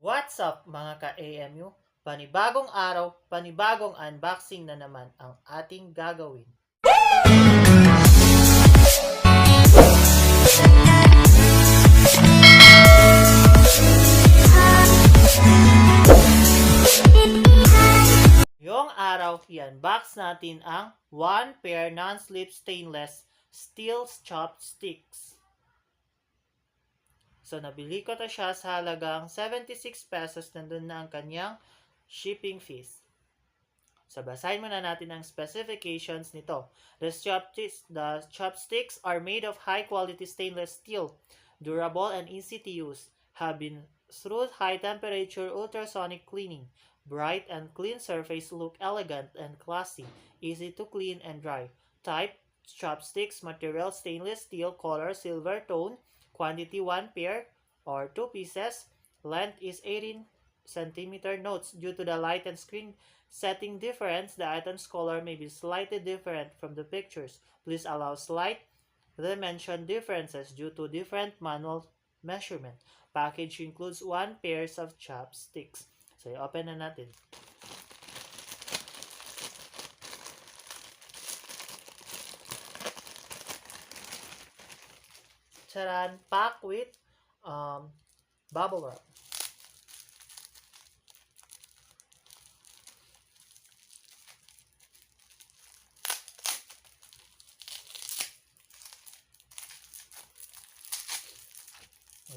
What's up mga ka-AMU? Panibagong araw, panibagong unboxing na naman ang ating gagawin. Yung araw, i-unbox natin ang 1 pair non-slip stainless steel chopsticks. So, nabili ko to siya sa halagang 76 pesos. Nandun na ang kanyang shipping fees. So, basahin muna natin ang specifications nito. The chopsticks are made of high-quality stainless steel, durable and easy to use, have been through high-temperature ultrasonic cleaning. Bright and clean surface look elegant and classy, easy to clean and dry. Type, chopsticks, material stainless steel, color silver tone, quantity 1 pair or 2 pieces, length is 18 cm. Notes, due to the light and screen setting difference, the item's color may be slightly different from the pictures. Please allow slight dimension differences due to different manual measurement. Package includes 1 pair of chopsticks. So, i-open na natin. Charan! Packed with bubble wrap.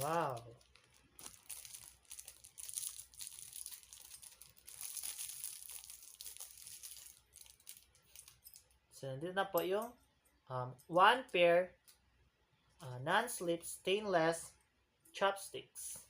Wow! So, nandito na po yung 1 pair non-slip stainless chopsticks.